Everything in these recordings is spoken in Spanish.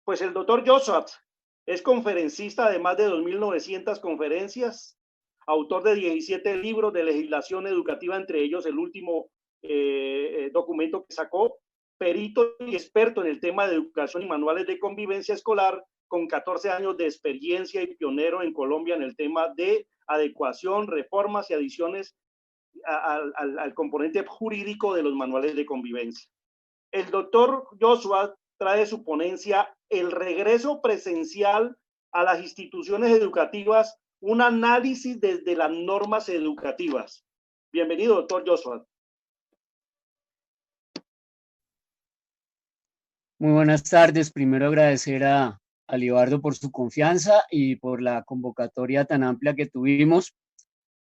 Pues el doctor Joshua es conferencista de más de 2.900 conferencias, autor de 17 libros de legislación educativa, entre ellos el último documento que sacó, perito y experto en el tema de educación y manuales de convivencia escolar, con 14 años de experiencia y pionero en Colombia en el tema de adecuación, reformas y adiciones al componente jurídico de los manuales de convivencia. El doctor Joshua trae su ponencia El regreso presencial a las instituciones educativas, un análisis desde las normas educativas. Bienvenido, doctor Joshua. Muy buenas tardes. Primero agradecer a Libardo por su confianza y por la convocatoria tan amplia que tuvimos.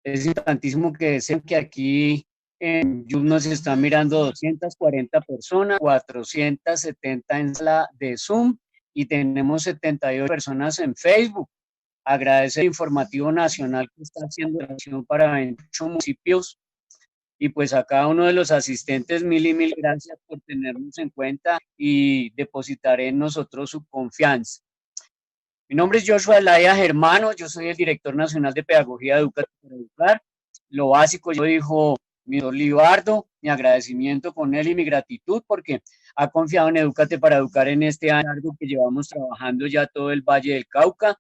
Es importantísimo que deseen que aquí en YouTube nos están mirando 240 personas, 470 en sala de Zoom y tenemos 78 personas en Facebook. Agradecer al Informativo Nacional que está haciendo acción para 28 municipios y pues a cada uno de los asistentes mil y mil gracias por tenernos en cuenta y depositar en nosotros su confianza. Mi nombre es Joshua Elaya Germano, yo soy el director nacional de Pedagogía Educativa para Educar. Lo básico, yo dijo mi doctor Libardo, mi agradecimiento con él y mi gratitud porque ha confiado en Educate para Educar en este año largo que llevamos trabajando ya todo el Valle del Cauca.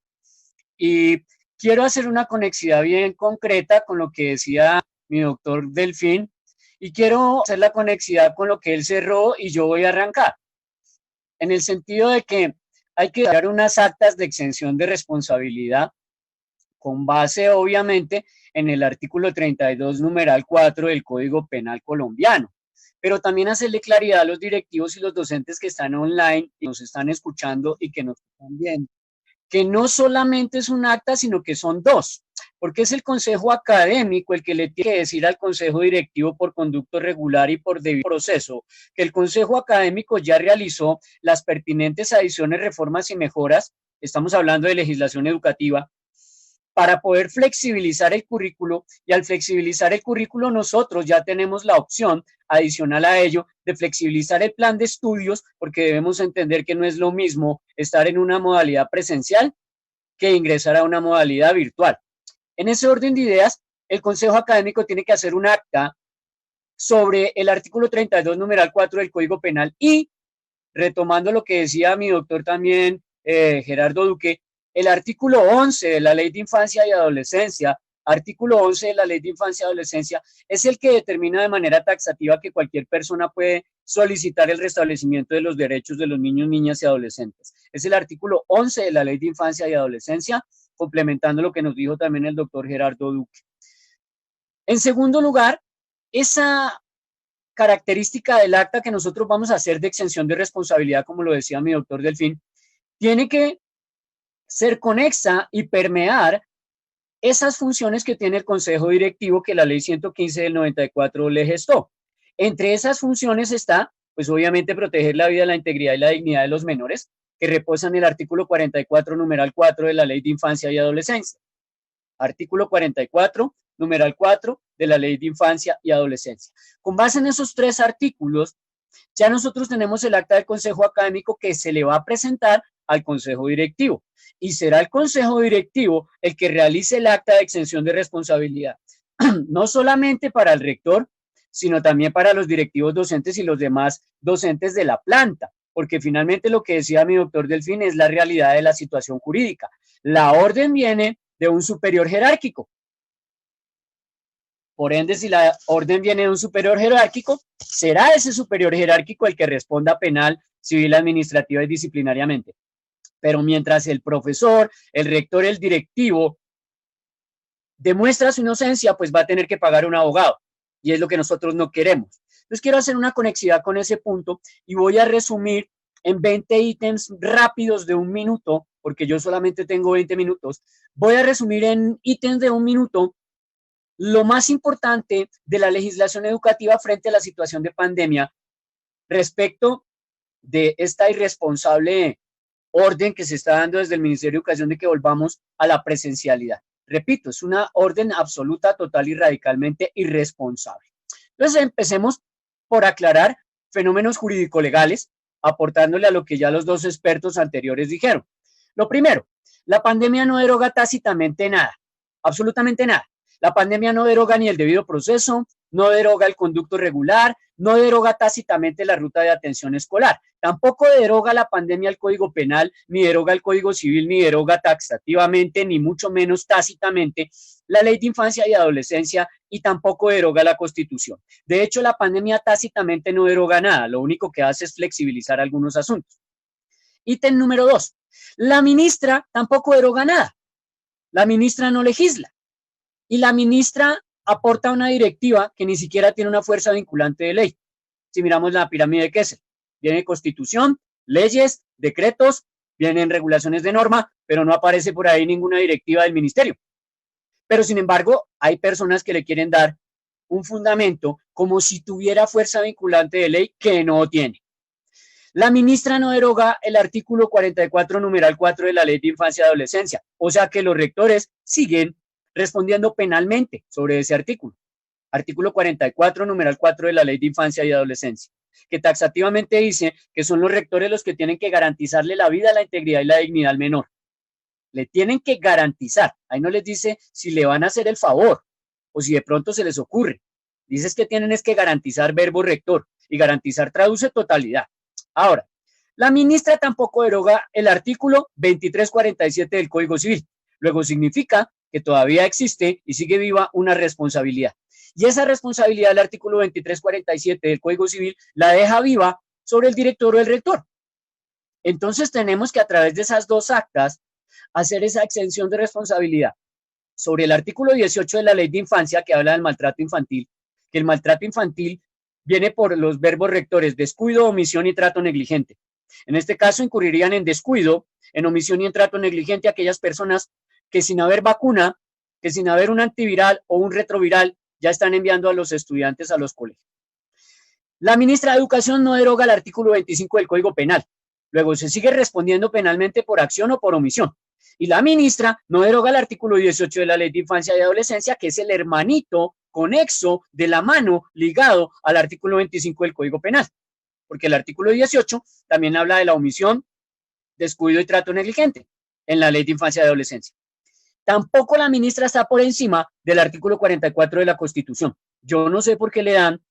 Y quiero hacer una conexidad bien concreta con lo que decía mi doctor Delfín y quiero hacer la conexidad con lo que él cerró y yo voy a arrancar. En el sentido de que hay que dar unas actas de exención de responsabilidad con base obviamente en el artículo 32 numeral 4 del Código Penal colombiano, pero también hacerle claridad a los directivos y los docentes que están online y nos están escuchando y que nos están viendo, que no solamente es un acta, sino que son dos, porque es el consejo académico el que le tiene que decir al consejo directivo por conducto regular y por debido proceso, que el consejo académico ya realizó las pertinentes adiciones, reformas y mejoras, estamos hablando de legislación educativa, para poder flexibilizar el currículo, y al flexibilizar el currículo nosotros ya tenemos la opción adicional a ello de flexibilizar el plan de estudios, porque debemos entender que no es lo mismo estar en una modalidad presencial que ingresar a una modalidad virtual. En ese orden de ideas, el Consejo Académico tiene que hacer un acta sobre el artículo 32 numeral 4 del Código Penal y, retomando lo que decía mi doctor también, Gerardo Duque, el artículo 11 de la Ley de Infancia y Adolescencia, artículo 11 de la Ley de Infancia y Adolescencia, es el que determina de manera taxativa que cualquier persona puede solicitar el restablecimiento de los derechos de los niños, niñas y adolescentes. Es el artículo 11 de la Ley de Infancia y Adolescencia, complementando lo que nos dijo también el doctor Gerardo Duque. En segundo lugar, esa característica del acta que nosotros vamos a hacer de exención de responsabilidad, como lo decía mi doctor Delfín, tiene que ser conexa y permear esas funciones que tiene el Consejo Directivo que la Ley 115 del 94 le gestó. Entre esas funciones está, pues obviamente, proteger la vida, la integridad y la dignidad de los menores, que reposan en el artículo 44, numeral 4 de la Ley de Infancia y Adolescencia. Artículo 44, numeral 4 de la Ley de Infancia y Adolescencia. Con base en esos tres artículos, ya nosotros tenemos el acta del Consejo Académico que se le va a presentar al Consejo Directivo y será el Consejo Directivo el que realice el acta de exención de responsabilidad, no solamente para el rector, sino también para los directivos docentes y los demás docentes de la planta, porque finalmente lo que decía mi doctor Delfín es la realidad de la situación jurídica. La orden viene de un superior jerárquico. Por ende, si la orden viene de un superior jerárquico, será ese superior jerárquico el que responda penal, civil, administrativa y disciplinariamente. Pero mientras el profesor, el rector, el directivo demuestra su inocencia, pues va a tener que pagar un abogado. Y es lo que nosotros no queremos. Entonces quiero hacer una conexidad con ese punto y voy a resumir en 20 ítems rápidos de 1 minuto, porque yo solamente tengo 20 minutos. Voy a resumir en ítems de 1 minuto lo más importante de la legislación educativa frente a la situación de pandemia respecto de esta irresponsable orden que se está dando desde el Ministerio de Educación de que volvamos a la presencialidad. Repito, es una orden absoluta, total y radicalmente irresponsable. Entonces empecemos por aclarar fenómenos jurídico-legales, aportándole a lo que ya los dos expertos anteriores dijeron. Lo primero, la pandemia no deroga tácitamente nada, absolutamente nada. La pandemia no deroga ni el debido proceso, no deroga el conducto regular, no deroga tácitamente la ruta de atención escolar. Tampoco deroga la pandemia el Código Penal, ni deroga el Código Civil, ni deroga taxativamente, ni mucho menos tácitamente la Ley de Infancia y Adolescencia, y tampoco deroga la Constitución. De hecho, la pandemia tácitamente no deroga nada, lo único que hace es flexibilizar algunos asuntos. Ítem número 2. La ministra tampoco deroga nada. La ministra no legisla. Y la ministra aporta una directiva que ni siquiera tiene una fuerza vinculante de ley. Si miramos la pirámide de Kessel, viene constitución, leyes, decretos, vienen regulaciones de norma, pero no aparece por ahí ninguna directiva del ministerio. Pero sin embargo, hay personas que le quieren dar un fundamento como si tuviera fuerza vinculante de ley que no tiene. La ministra no deroga el artículo 44, numeral 4 de la Ley de Infancia y Adolescencia, o sea que los rectores siguen respondiendo penalmente sobre ese artículo. Artículo 44, numeral 4 de la Ley de Infancia y Adolescencia, que taxativamente dice que son los rectores los que tienen que garantizarle la vida, la integridad y la dignidad al menor. Le tienen que garantizar. Ahí no les dice si le van a hacer el favor o si de pronto se les ocurre. Dices que tienen es que garantizar verbo rector, y garantizar traduce totalidad. Ahora, la ministra tampoco deroga el artículo 2347 del Código Civil. Luego significa que todavía existe y sigue viva una responsabilidad. Y esa responsabilidad del artículo 2347 del Código Civil la deja viva sobre el director o el rector. Entonces tenemos que a través de esas dos actas hacer esa exención de responsabilidad sobre el artículo 18 de la Ley de Infancia, que habla del maltrato infantil, que el maltrato infantil viene por los verbos rectores descuido, omisión y trato negligente. En este caso incurrirían en descuido, en omisión y en trato negligente aquellas personas que sin haber vacuna, que sin haber un antiviral o un retroviral, ya están enviando a los estudiantes a los colegios. La ministra de Educación no deroga el artículo 25 del Código Penal. Luego se sigue respondiendo penalmente por acción o por omisión. Y la ministra no deroga el artículo 18 de la Ley de Infancia y Adolescencia, que es el hermanito conexo de la mano ligado al artículo 25 del Código Penal. Porque el artículo 18 también habla de la omisión, descuido y trato negligente en la Ley de Infancia y Adolescencia. Tampoco la ministra está por encima del artículo 44 de la Constitución. Yo no sé por qué le dan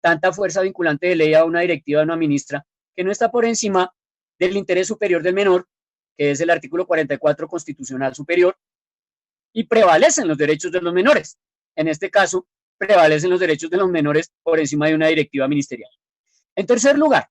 tanta fuerza vinculante de ley a una directiva de una ministra que no está por encima del interés superior del menor, que es el artículo 44 constitucional superior, y prevalecen los derechos de los menores. En este caso, prevalecen los derechos de los menores por encima de una directiva ministerial. En tercer lugar,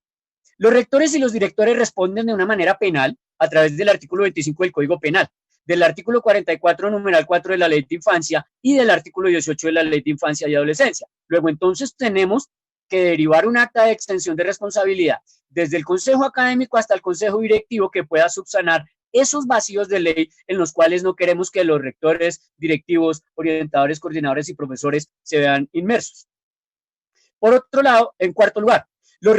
los rectores y los directores responden de una manera penal a través del artículo 25 del Código Penal, del artículo 44, numeral 4 de la Ley de Infancia y del artículo 18 de la Ley de Infancia y Adolescencia. Luego, entonces, tenemos que derivar un acta de extensión de responsabilidad desde el Consejo Académico hasta el Consejo Directivo que pueda subsanar esos vacíos de ley en los cuales no queremos que los rectores, directivos, orientadores, coordinadores y profesores se vean inmersos. Por otro lado, en cuarto lugar, la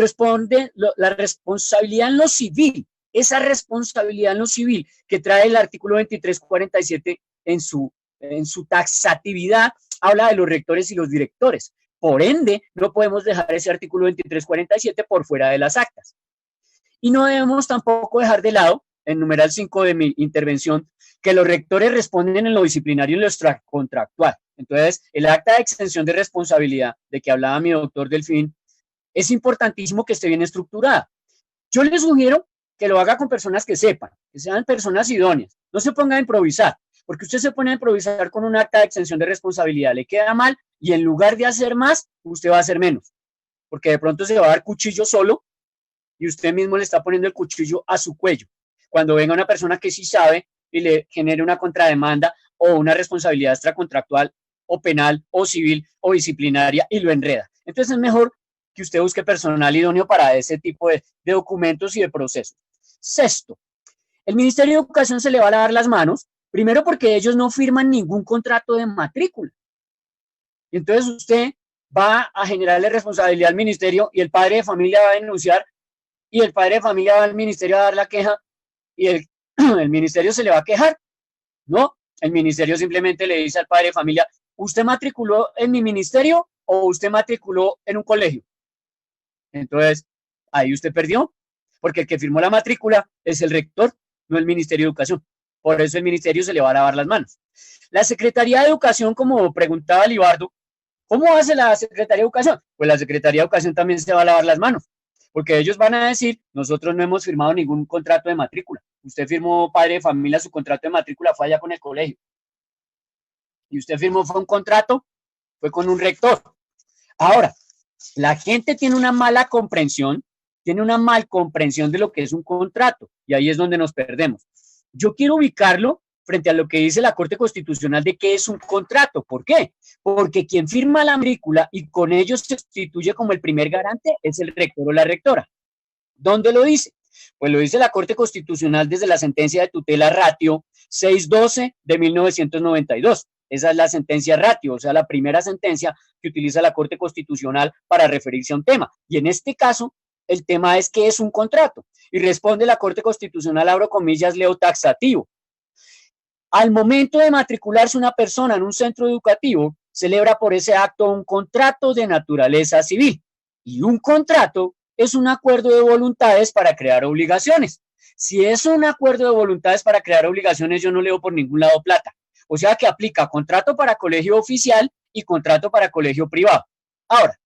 responsabilidad en lo civil, esa responsabilidad en lo civil que trae el artículo 2347 en su taxatividad, habla de los rectores y los directores. Por ende, no podemos dejar ese artículo 2347 por fuera de las actas. Y no debemos tampoco dejar de lado, en numeral 5 de mi intervención, que los rectores responden en lo disciplinario y en lo extracontractual. Entonces, el acta de extensión de responsabilidad de que hablaba mi doctor Delfín, es importantísimo que esté bien estructurada. Yo les sugiero que lo haga con personas que sepan, que sean personas idóneas. No se ponga a improvisar, porque usted se pone a improvisar con un acta de extensión de responsabilidad, le queda mal y en lugar de hacer más, usted va a hacer menos, porque de pronto se va a dar cuchillo solo y usted mismo le está poniendo el cuchillo a su cuello. Cuando venga una persona que sí sabe y le genere una contrademanda o una responsabilidad extracontractual o penal o civil o disciplinaria y lo enreda. Entonces es mejor que usted busque personal idóneo para ese tipo de documentos y de procesos. Sexto, el Ministerio de Educación se le va a lavar las manos, primero porque ellos no firman ningún contrato de matrícula. Y entonces usted va a generarle responsabilidad al ministerio y el padre de familia va a denunciar y el padre de familia va al ministerio a dar la queja y el ministerio se le va a quejar. No, el ministerio simplemente le dice al padre de familia, ¿usted matriculó en mi ministerio o usted matriculó en un colegio? Entonces, ahí usted perdió. porque el que firmó la matrícula es el rector, no el Ministerio de Educación. Por eso el ministerio se le va a lavar las manos. La Secretaría de Educación, como preguntaba Libardo, ¿cómo hace la Secretaría de Educación? Pues la Secretaría de Educación también se va a lavar las manos, porque ellos van a decir, nosotros no hemos firmado ningún contrato de matrícula. Usted firmó, padre de familia, su contrato de matrícula fue allá con el colegio. Y usted firmó, fue un contrato, fue con un rector. Ahora, la gente tiene una mala comprensión, tiene una mal comprensión de lo que es un contrato, y ahí es donde nos perdemos. Yo quiero ubicarlo frente a lo que dice la Corte Constitucional de qué es un contrato. ¿Por qué? Porque quien firma la matrícula y con ello se constituye como el primer garante es el rector o la rectora. ¿Dónde lo dice? Pues lo dice la Corte Constitucional desde la sentencia de tutela ratio 612 de 1992. Esa es la sentencia ratio, o sea, la primera sentencia que utiliza la Corte Constitucional para referirse a un tema. Y en este caso, el tema es ¿qué es un contrato? Y responde la Corte Constitucional, abro comillas, leo taxativo. Al momento de matricularse una persona en un centro educativo, celebra por ese acto un contrato de naturaleza civil. Y un contrato es un acuerdo de voluntades para crear obligaciones. Si es un acuerdo de voluntades para crear obligaciones, yo no leo por ningún lado plata. O sea que aplica contrato para colegio oficial y contrato para colegio privado. Ahora,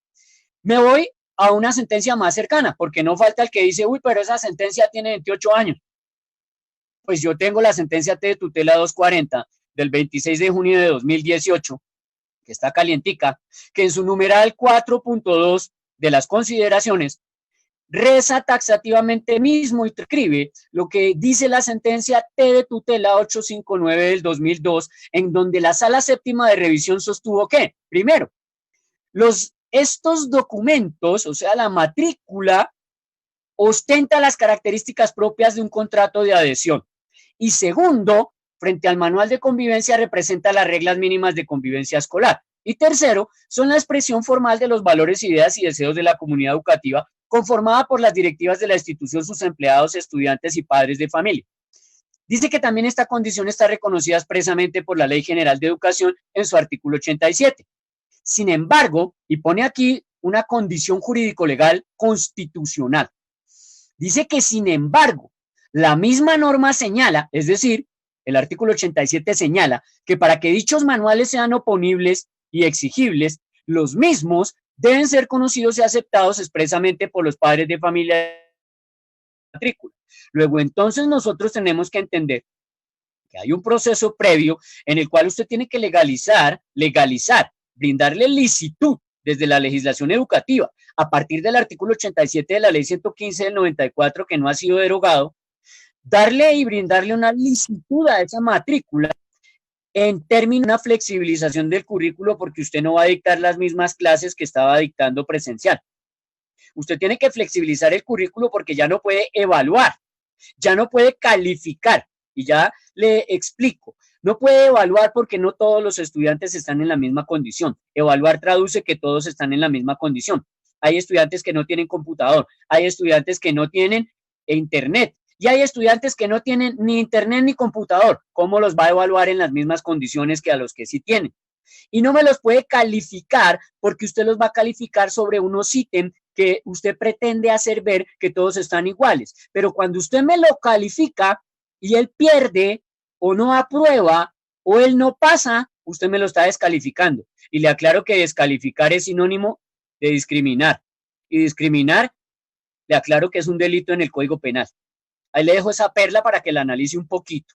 me voy a una sentencia más cercana, porque no falta el que dice, uy, pero esa sentencia tiene 28 años. Pues yo tengo la sentencia de tutela 240 del 26 de junio de 2018, que está calientica, que en su numeral 4.2 de las consideraciones reza taxativamente mismo y escribe lo que dice la sentencia T de tutela 859 del 2002, en donde la Sala Séptima de Revisión sostuvo que, primero, estos documentos, o sea, la matrícula, ostenta las características propias de un contrato de adhesión. Y segundo, frente al manual de convivencia, representa las reglas mínimas de convivencia escolar. Y tercero, son la expresión formal de los valores, ideas y deseos de la comunidad educativa, conformada por las directivas de la institución, sus empleados, estudiantes y padres de familia. Dice que también esta condición está reconocida expresamente por la Ley General de Educación en su artículo 87. Sin embargo, y pone aquí una condición jurídico-legal constitucional. Dice que, sin embargo, la misma norma señala, es decir, el artículo 87 señala que para que dichos manuales sean oponibles y exigibles, los mismos deben ser conocidos y aceptados expresamente por los padres de familia de matrícula. Luego, entonces, nosotros tenemos que entender que hay un proceso previo en el cual usted tiene que legalizar, brindarle licitud desde la legislación educativa, a partir del artículo 87 de la ley 115 del 94, que no ha sido derogado, darle y brindarle una licitud a esa matrícula en términos de una flexibilización del currículo, porque usted no va a dictar las mismas clases que estaba dictando presencial. Usted tiene que flexibilizar el currículo porque ya no puede evaluar, ya no puede calificar, y ya le explico. No puede evaluar porque no todos los estudiantes están en la misma condición. Evaluar traduce que todos están en la misma condición. Hay estudiantes que no tienen computador, hay estudiantes que no tienen internet, y hay estudiantes que no tienen ni internet ni computador. ¿Cómo los va a evaluar en las mismas condiciones que a los que sí tienen? Y no me los puede calificar porque usted los va a calificar sobre unos ítems que usted pretende hacer ver que todos están iguales. Pero cuando usted me lo califica y él pierde o no aprueba o él no pasa, usted me lo está descalificando. Y le aclaro que descalificar es sinónimo de discriminar. Y discriminar, le aclaro que es un delito en el Código Penal. Ahí le dejo esa perla para que la analice un poquito.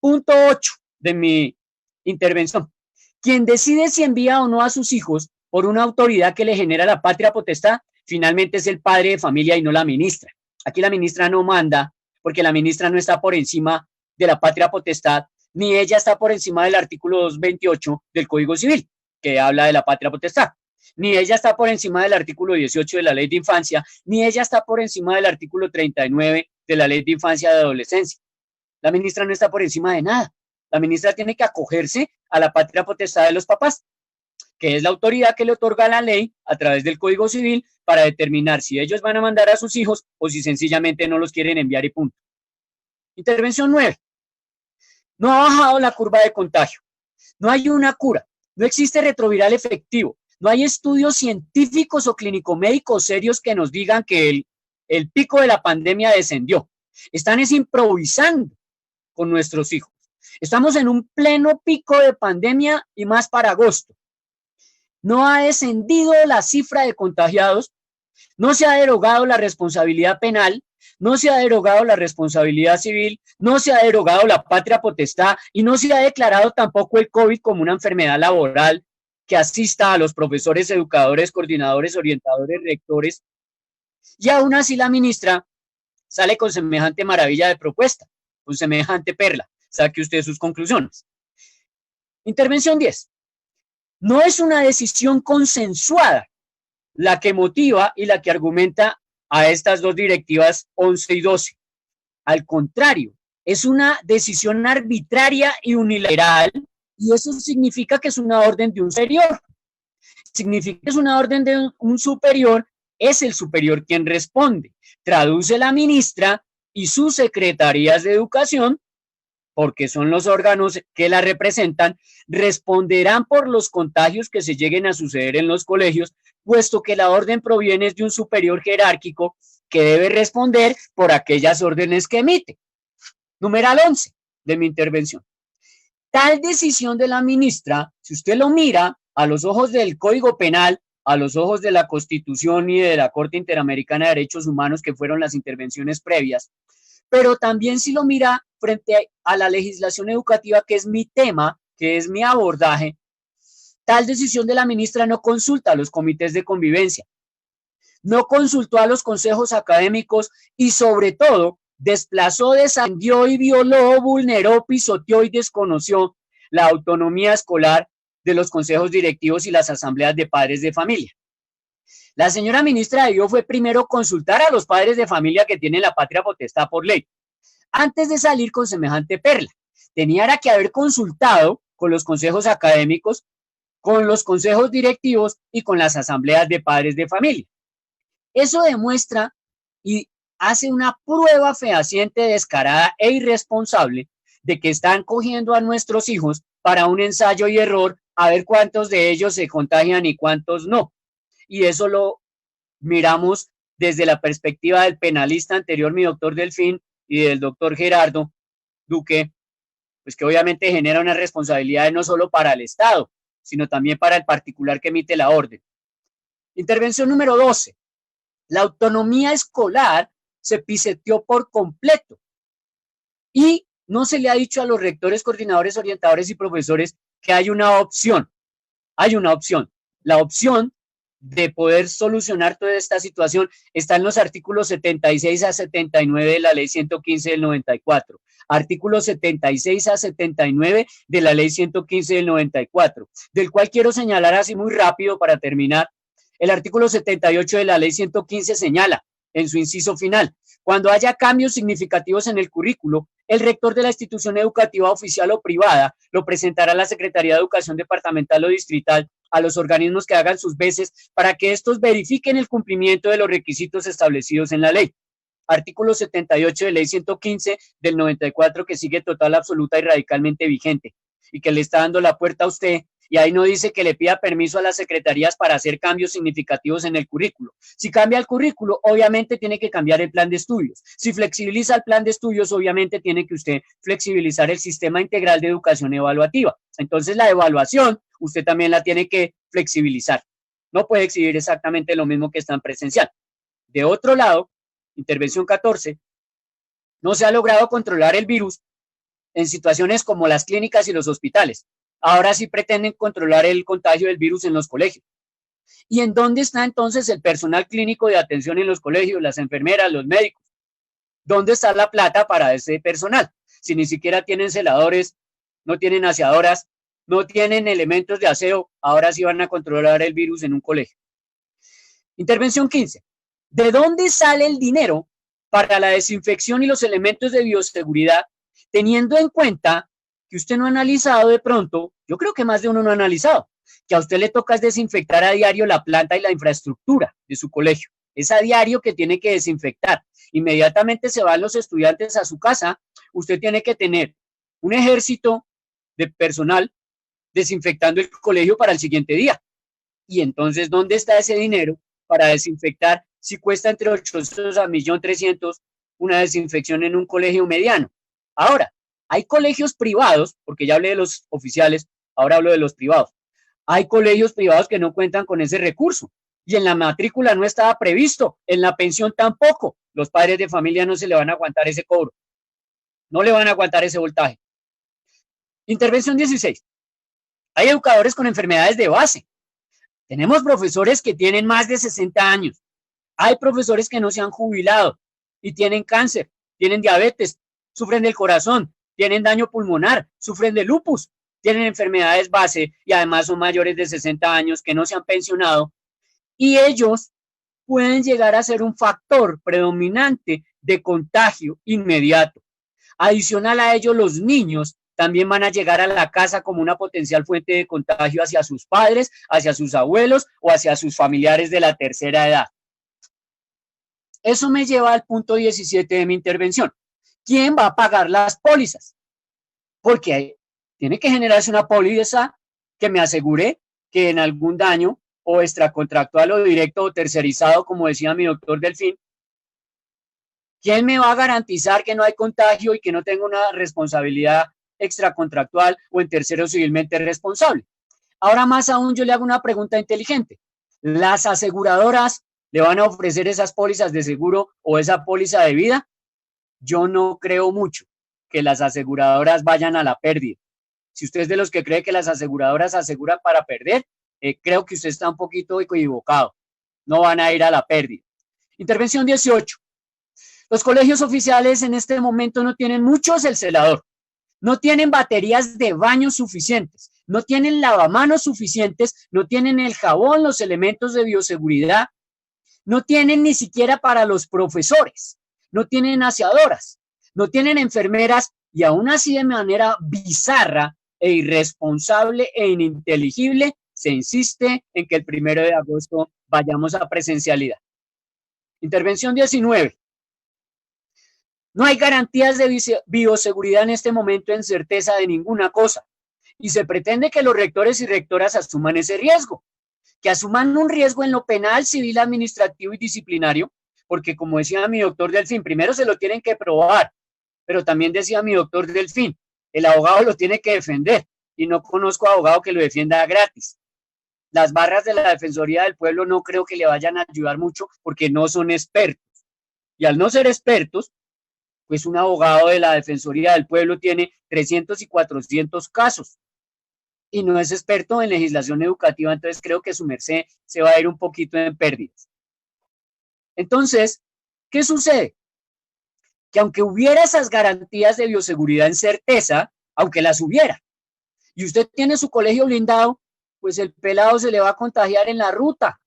Punto 8 de mi intervención. Quien decide si envía o no a sus hijos por una autoridad que le genera la patria potestad, finalmente es el padre de familia y no la ministra. Aquí la ministra no manda, porque la ministra no está por encima de la patria potestad, ni ella está por encima del artículo 228 del Código Civil, que habla de la patria potestad. Ni ella está por encima del artículo 18 de la Ley de Infancia, ni ella está por encima del artículo 39 de la Ley de Infancia y de Adolescencia. La ministra no está por encima de nada. La ministra tiene que acogerse a la patria potestad de los papás, que es la autoridad que le otorga la ley a través del Código Civil para determinar si ellos van a mandar a sus hijos o si sencillamente no los quieren enviar y punto. Intervención 9. No ha bajado la curva de contagio. No hay una cura. No existe retroviral efectivo. No hay estudios científicos o clínico-médicos serios que nos digan que el El pico de la pandemia descendió. Están improvisando con nuestros hijos. Estamos en un pleno pico de pandemia y más para agosto. No ha descendido la cifra de contagiados, no se ha derogado la responsabilidad penal, no se ha derogado la responsabilidad civil, no se ha derogado la patria potestad y no se ha declarado tampoco el COVID como una enfermedad laboral que asista a los profesores, educadores, coordinadores, orientadores, rectores. Y aún así la ministra sale con semejante maravilla de propuesta, con semejante perla. Saque usted sus conclusiones. Intervención 10. No es una decisión consensuada la que motiva y la que argumenta a estas dos directivas 11 y 12. Al contrario, es una decisión arbitraria y unilateral, y eso significa que es una orden de un superior. Significa que es una orden de un superior, es el superior quien responde. Traduce la ministra y sus secretarías de educación, porque son los órganos que la representan, responderán por los contagios que se lleguen a suceder en los colegios, puesto que la orden proviene de un superior jerárquico que debe responder por aquellas órdenes que emite. Numeral 11 de mi intervención. Tal decisión de la ministra, si usted lo mira a los ojos del Código Penal, a los ojos de la Constitución y de la Corte Interamericana de Derechos Humanos, que fueron las intervenciones previas, pero también si lo mira frente a la legislación educativa, que es mi tema, que es mi abordaje, tal decisión de la ministra no consulta a los comités de convivencia, no consultó a los consejos académicos y sobre todo desplazó, descendió y violó, vulneró, pisoteó y desconoció la autonomía escolar de los consejos directivos y las asambleas de padres de familia. La señora ministra debió fue primero consultar a los padres de familia que tienen la patria potestad por ley, antes de salir con semejante perla. Tenía que haber consultado con los consejos académicos, con los consejos directivos y con las asambleas de padres de familia. Eso demuestra y hace una prueba fehaciente, descarada e irresponsable de que están cogiendo a nuestros hijos para un ensayo y error a ver cuántos de ellos se contagian y cuántos no. Y eso lo miramos desde la perspectiva del penalista anterior, mi doctor Delfín, y del doctor Gerardo Duque, pues que obviamente genera una responsabilidad no solo para el Estado, sino también para el particular que emite la orden. Intervención número 12. La autonomía escolar se pisoteó por completo y no se le ha dicho a los rectores, coordinadores, orientadores y profesores que hay una opción. Hay una opción. La opción de poder solucionar toda esta situación está en los artículos 76 a 79 de la ley 115 del 94, artículos 76 a 79 de la ley 115 del 94, del cual quiero señalar así muy rápido para terminar. El artículo 78 de la ley 115 señala en su inciso final: cuando haya cambios significativos en el currículo, el rector de la institución educativa oficial o privada lo presentará a la Secretaría de Educación departamental o distrital, a los organismos que hagan sus veces, para que estos verifiquen el cumplimiento de los requisitos establecidos en la ley. Artículo 78 de ley 115 del 94, que sigue total, absoluta y radicalmente vigente y que le está dando la puerta a usted. Y ahí no dice que le pida permiso a las secretarías para hacer cambios significativos en el currículo. Si cambia el currículo, obviamente tiene que cambiar el plan de estudios. Si flexibiliza el plan de estudios, obviamente tiene que usted flexibilizar el sistema integral de educación evaluativa. Entonces la evaluación, usted también la tiene que flexibilizar. No puede exhibir exactamente lo mismo que está en presencial. De otro lado, intervención 14, no se ha logrado controlar el virus en situaciones como las clínicas y los hospitales. Ahora sí pretenden controlar el contagio del virus en los colegios. ¿Y en dónde está entonces el personal clínico de atención en los colegios, las enfermeras, los médicos? ¿Dónde está la plata para ese personal? Si ni siquiera tienen celadores, no tienen aseadoras, no tienen elementos de aseo, ahora sí van a controlar el virus en un colegio. Intervención 15. ¿De dónde sale el dinero para la desinfección y los elementos de bioseguridad, teniendo en cuenta que usted no ha analizado de pronto? Yo creo que más de uno no ha analizado, que a usted le toca desinfectar a diario la planta y la infraestructura de su colegio. Es a diario que tiene que desinfectar. Inmediatamente se van los estudiantes a su casa, usted tiene que tener un ejército de personal desinfectando el colegio para el siguiente día. Y entonces, ¿dónde está ese dinero para desinfectar si cuesta entre 800 a 1.300.000 una desinfección en un colegio mediano. Ahora, hay colegios privados, porque ya hablé de los oficiales, ahora hablo de los privados. Hay colegios privados que no cuentan con ese recurso y en la matrícula no estaba previsto, en la pensión tampoco. Los padres de familia no se le van a aguantar ese cobro, no le van a aguantar ese voltaje. Intervención 16. Hay educadores con enfermedades de base. Tenemos profesores que tienen más de 60 años. Hay profesores que no se han jubilado y tienen cáncer, tienen diabetes, sufren del corazón, tienen daño pulmonar, sufren de lupus, tienen enfermedades base y además son mayores de 60 años que no se han pensionado y ellos pueden llegar a ser un factor predominante de contagio inmediato. Adicional a ello, los niños también van a llegar a la casa como una potencial fuente de contagio hacia sus padres, hacia sus abuelos o hacia sus familiares de la tercera edad. Eso me lleva al punto 17 de mi intervención. ¿Quién va a pagar las pólizas? Porque tiene que generarse una póliza que me asegure que en algún daño o extracontractual o directo o tercerizado, como decía mi doctor Delfín, ¿quién me va a garantizar que no hay contagio y que no tengo una responsabilidad extracontractual o en tercero civilmente responsable? Ahora más aún yo le hago una pregunta inteligente. ¿Las aseguradoras le van a ofrecer esas pólizas de seguro o esa póliza de vida? Yo no creo mucho que las aseguradoras vayan a la pérdida. Si usted es de los que cree que las aseguradoras aseguran para perder, creo que usted está un poquito equivocado. No van a ir a la pérdida. Intervención 18. Los colegios oficiales en este momento no tienen muchos el celador, no tienen baterías de baño suficientes, no tienen lavamanos suficientes, no tienen el jabón, los elementos de bioseguridad, no tienen ni siquiera para los profesores, no tienen aseadoras, no tienen enfermeras y aún así de manera bizarra e irresponsable e ininteligible se insiste en que el 1 de agosto vayamos a presencialidad. Intervención 19. No hay garantías de bioseguridad en este momento en certeza de ninguna cosa y se pretende que los rectores y rectoras asuman ese riesgo, que asuman un riesgo en lo penal, civil, administrativo y disciplinario, porque como decía mi doctor Delfín, primero se lo tienen que probar, pero también decía mi doctor Delfín, el abogado lo tiene que defender y no conozco abogado que lo defienda gratis. Las barras de la Defensoría del Pueblo no creo que le vayan a ayudar mucho porque no son expertos. Y al no ser expertos, pues un abogado de la Defensoría del Pueblo tiene 300 y 400 casos y no es experto en legislación educativa, entonces creo que su merced se va a ir un poquito en pérdidas. Entonces, ¿qué sucede? Que aunque hubiera esas garantías de bioseguridad en certeza, aunque las hubiera, y usted tiene su colegio blindado, pues el pelado se le va a contagiar en la ruta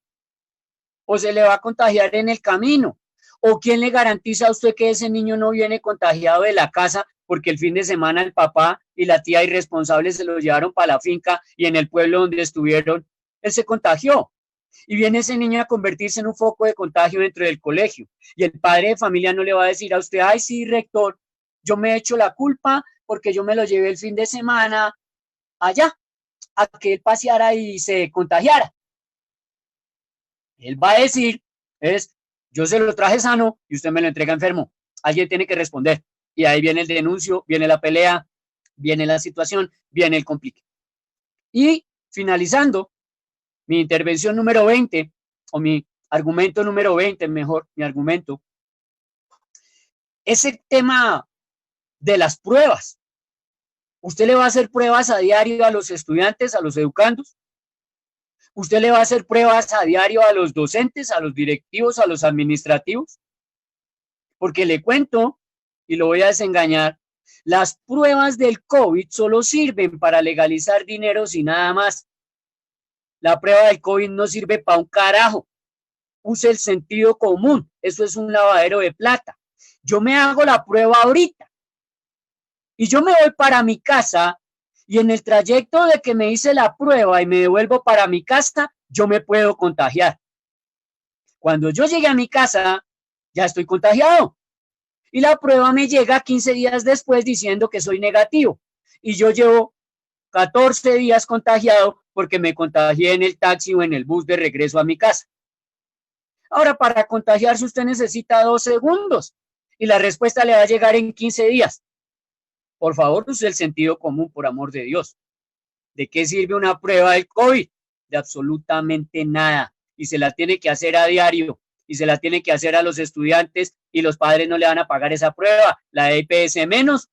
o se le va a contagiar en el camino. ¿O quién le garantiza a usted que ese niño no viene contagiado de la casa porque el fin de semana el papá y la tía irresponsables se lo llevaron para la finca y en el pueblo donde estuvieron, él se contagió? Y viene ese niño a convertirse en un foco de contagio dentro del colegio. Y el padre de familia no le va a decir a usted, ay, sí, rector, yo me echo la culpa porque yo me lo llevé el fin de semana allá, a que él paseara y se contagiara. Él va a decir, yo se lo traje sano y usted me lo entrega enfermo. Alguien tiene que responder. Y ahí viene el denuncio, viene la pelea, viene la situación, viene el complique. Y finalizando, mi intervención número 20, o mi argumento número 20, mejor, mi argumento, ese tema de las pruebas. ¿Usted le va a hacer pruebas a diario a los estudiantes, a los educandos? ¿Usted le va a hacer pruebas a diario a los docentes, a los directivos, a los administrativos? Porque le cuento, y lo voy a desengañar, las pruebas del COVID solo sirven para legalizar dineros y nada más. La prueba del COVID no sirve para un carajo. Use el sentido común. Eso es un lavadero de plata. Yo me hago la prueba ahorita y yo me voy para mi casa y en el trayecto de que me hice la prueba y me devuelvo para mi casa, yo me puedo contagiar. Cuando yo llegue a mi casa, ya estoy contagiado. Y la prueba me llega 15 días después diciendo que soy negativo. Y yo llevo 14 días contagiado porque me contagié en el taxi o en el bus de regreso a mi casa. Ahora, para contagiarse usted necesita 2 segundos y la respuesta le va a llegar en 15 días. Por favor, use el sentido común, por amor de Dios. ¿De qué sirve una prueba del COVID? De absolutamente nada. Y se la tiene que hacer a diario. Y se la tiene que hacer a los estudiantes y los padres no le van a pagar esa prueba. La EPS menos,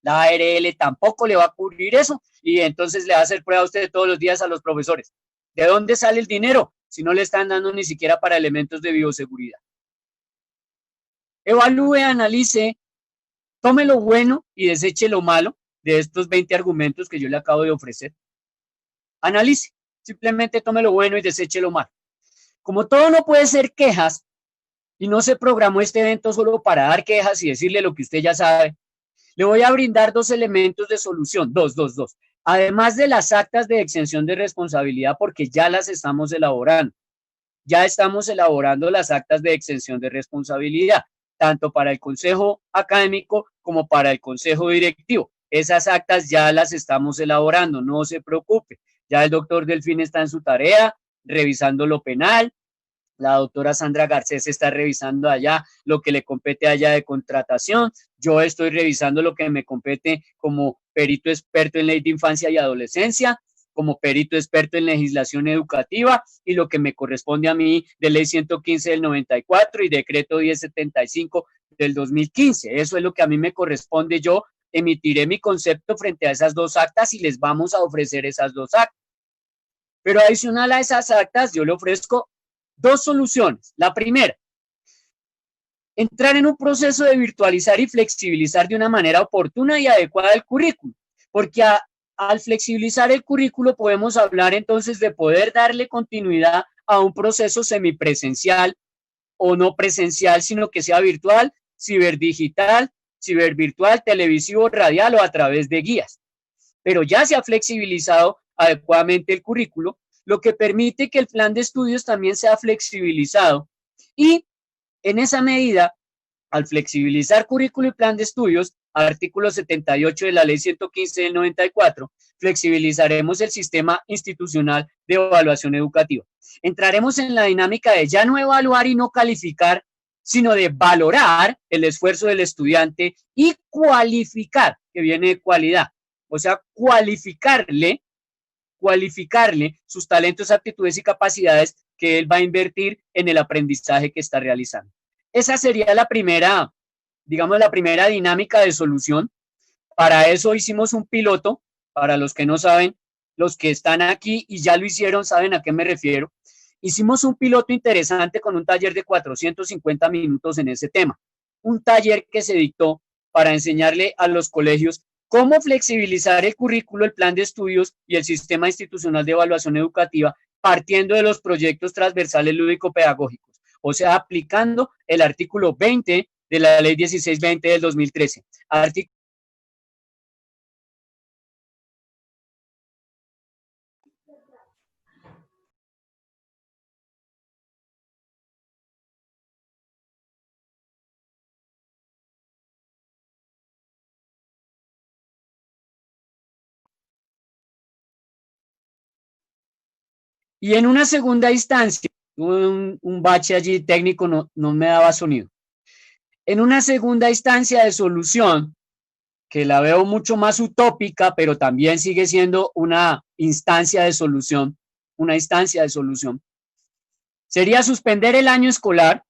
la ARL tampoco le va a cubrir eso. Y entonces le va a hacer prueba a usted todos los días a los profesores. ¿De dónde sale el dinero? Si no le están dando ni siquiera para elementos de bioseguridad. Evalúe, analice, tome lo bueno y deseche lo malo de estos 20 argumentos que yo le acabo de ofrecer. Analice, simplemente tome lo bueno y deseche lo malo. Como todo no puede ser quejas, y no se programó este evento solo para dar quejas y decirle lo que usted ya sabe, le voy a brindar 2 elementos de solución, dos. Además de las actas de exención de responsabilidad, porque ya las estamos elaborando. Ya estamos elaborando las actas de exención de responsabilidad, tanto para el consejo académico como para el consejo directivo. Esas actas ya las estamos elaborando, no se preocupe. Ya el doctor Delfín está en su tarea, revisando lo penal. La doctora Sandra Garcés está revisando allá lo que le compete allá de contratación. Yo estoy revisando lo que me compete como perito experto en ley de infancia y adolescencia, como perito experto en legislación educativa y lo que me corresponde a mí de ley 115 del 94 y decreto 1075 del 2015. Eso es lo que a mí me corresponde. Yo emitiré mi concepto frente a esas 2 actas y les vamos a ofrecer esas 2 actas. Pero adicional a esas actas, yo le ofrezco 2 soluciones. La primera, entrar en un proceso de virtualizar y flexibilizar de una manera oportuna y adecuada el currículo, porque al flexibilizar el currículo podemos hablar entonces de poder darle continuidad a un proceso semipresencial o no presencial, sino que sea virtual, ciberdigital, cibervirtual, televisivo, radial o a través de guías. Pero ya se ha flexibilizado adecuadamente el currículo, lo que permite que el plan de estudios también sea flexibilizado y en esa medida, al flexibilizar currículo y plan de estudios, artículo 78 de la ley 115 del 94, flexibilizaremos el sistema institucional de evaluación educativa. Entraremos en la dinámica de ya no evaluar y no calificar, sino de valorar el esfuerzo del estudiante y cualificar, que viene de cualidad, o sea, cualificarle sus talentos, aptitudes y capacidades que él va a invertir en el aprendizaje que está realizando. Esa sería la primera, digamos, la primera dinámica de solución. Para eso hicimos un piloto. Para los que no saben, los que están aquí y ya lo hicieron saben a qué me refiero. Hicimos un piloto interesante con un taller de 450 minutos en ese tema. Un taller que se dictó para enseñarle a los colegios cómo flexibilizar el currículo, el plan de estudios y el sistema institucional de evaluación educativa partiendo de los proyectos transversales lúdico-pedagógicos, o sea, aplicando el artículo 20 de la ley 1620 del 2013. Y en una segunda instancia, un bache allí técnico, no me daba sonido. En una segunda instancia de solución, que la veo mucho más utópica, pero también sigue siendo una instancia de solución, sería suspender el año escolar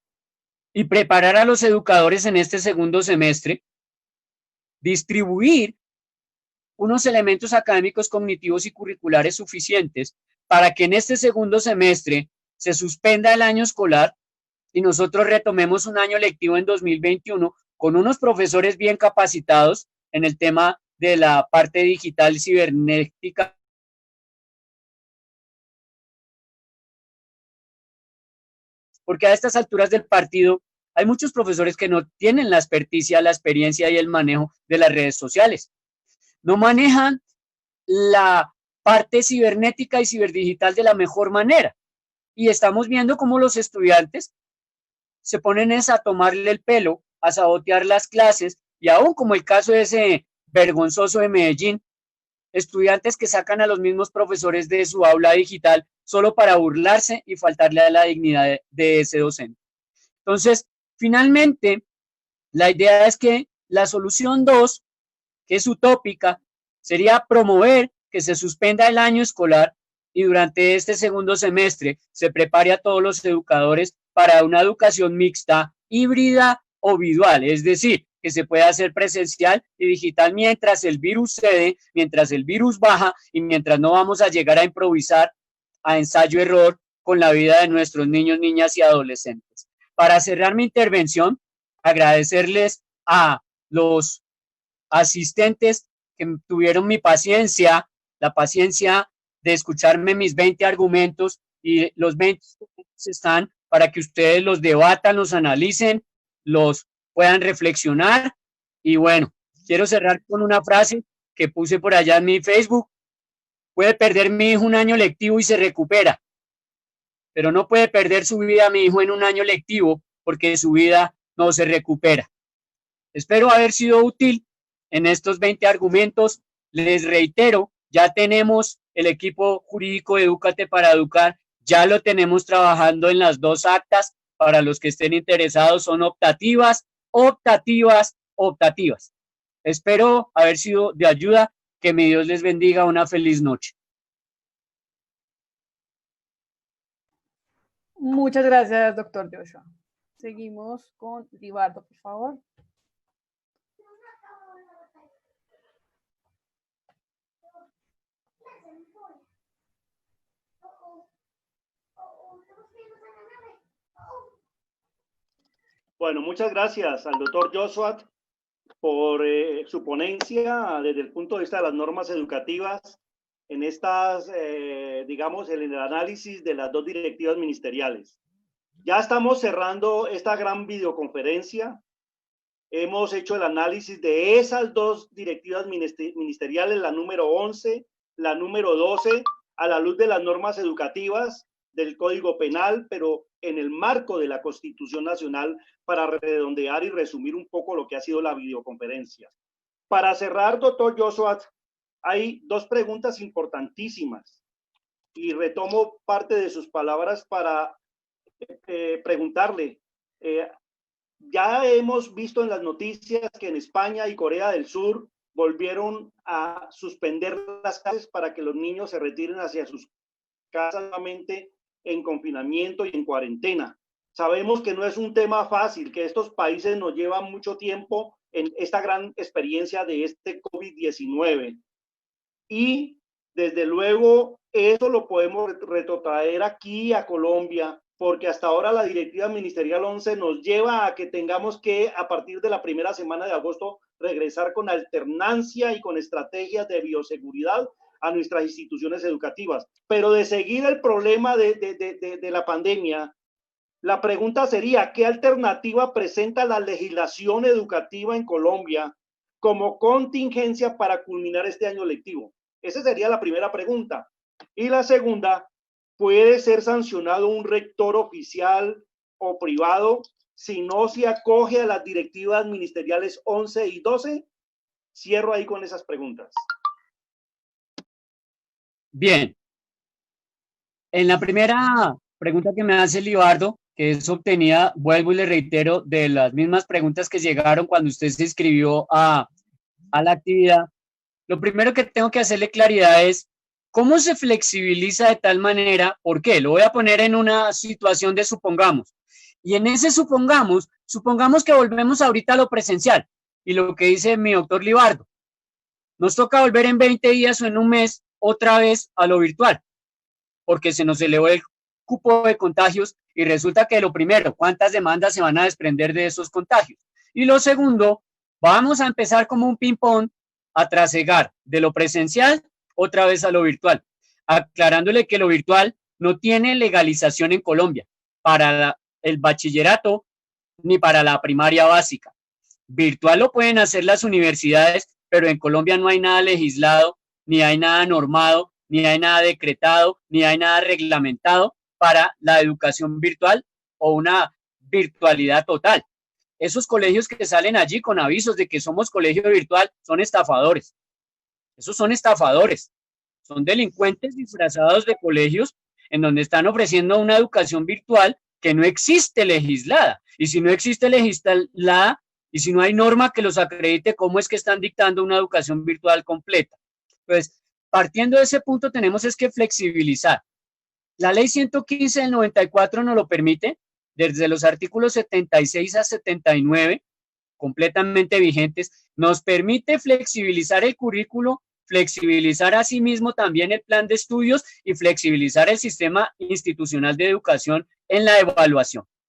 y preparar a los educadores en este segundo semestre, distribuir unos elementos académicos, cognitivos y curriculares suficientes para que en este segundo semestre se suspenda el año escolar y nosotros retomemos un año lectivo en 2021 con unos profesores bien capacitados en el tema de la parte digital cibernética. Porque a estas alturas del partido hay muchos profesores que no tienen la experticia, la experiencia y el manejo de las redes sociales. No manejan la parte cibernética y ciberdigital de la mejor manera. Y estamos viendo cómo los estudiantes se ponen a tomarle el pelo, a sabotear las clases, y aún como el caso de ese vergonzoso de Medellín, estudiantes que sacan a los mismos profesores de su aula digital solo para burlarse y faltarle a la dignidad de ese docente. Entonces, finalmente, la idea es que la solución 2, que es utópica, sería promover que se suspenda el año escolar y durante este segundo semestre se prepare a todos los educadores para una educación mixta, híbrida o virtual, es decir, que se pueda hacer presencial y digital mientras el virus cede, mientras el virus baja y mientras no vamos a llegar a improvisar a ensayo-error con la vida de nuestros niños, niñas y adolescentes. Para cerrar mi intervención, agradecerles a los asistentes que tuvieron mi paciencia, la paciencia de escucharme mis 20 argumentos, y los 20 están para que ustedes los debatan, los analicen, los puedan reflexionar. Y bueno, quiero cerrar con una frase que puse por allá en mi Facebook: puede perder mi hijo un año lectivo y se recupera, pero no puede perder su vida mi hijo en un año lectivo porque su vida no se recupera. Espero haber sido útil en estos 20 argumentos. Les reitero, ya tenemos el equipo jurídico de Edúcate para Educar, ya lo tenemos trabajando en las 2 actas. Para los que estén interesados, son optativas, optativas, optativas. Espero haber sido de ayuda. Que mi Dios les bendiga. Una feliz noche. Muchas gracias, doctor Joshua. Seguimos con Libardo, por favor. Bueno, muchas gracias al doctor Joshua por su ponencia desde el punto de vista de las normas educativas en estas, digamos, en el análisis de las 2 directivas ministeriales. Ya estamos cerrando esta gran videoconferencia. Hemos hecho el análisis de esas 2 directivas ministeriales, la número 11, la número 12, a la luz de las normas educativas del Código Penal, pero en el marco de la Constitución Nacional, para redondear y resumir un poco lo que ha sido la videoconferencia. Para cerrar, doctor Joshua, hay 2 preguntas importantísimas y retomo parte de sus palabras para preguntarle. Ya hemos visto en las noticias que en España y Corea del Sur volvieron a suspender las clases para que los niños se retiren hacia sus casas nuevamente en confinamiento y en cuarentena. Sabemos que no es un tema fácil, que estos países nos llevan mucho tiempo en esta gran experiencia de este COVID-19. Y desde luego eso lo podemos retrotraer aquí a Colombia, porque hasta ahora la directiva ministerial 11 nos lleva a que tengamos que, a partir de la primera semana de agosto, regresar con alternancia y con estrategias de bioseguridad a nuestras instituciones educativas. Pero de seguir el problema de la pandemia, la pregunta sería, ¿qué alternativa presenta la legislación educativa en Colombia como contingencia para culminar este año lectivo? Esa sería la primera pregunta. Y la segunda, ¿puede ser sancionado un rector oficial o privado si no se acoge a las directivas ministeriales 11 y 12? Cierro ahí con esas preguntas. Bien. En la primera pregunta que me hace Libardo, que es obtenida, vuelvo y le reitero, de las mismas preguntas que llegaron cuando usted se inscribió a la actividad, lo primero que tengo que hacerle claridad es cómo se flexibiliza de tal manera. ¿Por qué? Lo voy a poner en una situación de supongamos. Y en ese supongamos que volvemos ahorita a lo presencial. Y lo que dice mi doctor Libardo, nos toca volver en 20 días o en un mes otra vez a lo virtual, porque se nos elevó el cupo de contagios y resulta que lo primero, ¿cuántas demandas se van a desprender de esos contagios? Y lo segundo, vamos a empezar como un ping-pong a trasegar de lo presencial otra vez a lo virtual, aclarándole que lo virtual no tiene legalización en Colombia para el bachillerato ni para la primaria básica. Virtual lo pueden hacer las universidades, pero en Colombia no hay nada legislado, ni hay nada normado, ni hay nada decretado, ni hay nada reglamentado para la educación virtual o una virtualidad total. Esos colegios que salen allí con avisos de que somos colegio virtual son estafadores. Esos son estafadores, son delincuentes disfrazados de colegios en donde están ofreciendo una educación virtual que no existe legislada. Y si no existe legislada y si no hay norma que los acredite, ¿cómo es que están dictando una educación virtual completa? Pues, partiendo de ese punto, tenemos es que flexibilizar. La ley 115 del 94 nos lo permite, desde los artículos 76 a 79, completamente vigentes, nos permite flexibilizar el currículo, flexibilizar asimismo también el plan de estudios y flexibilizar el sistema institucional de educación en la evaluación.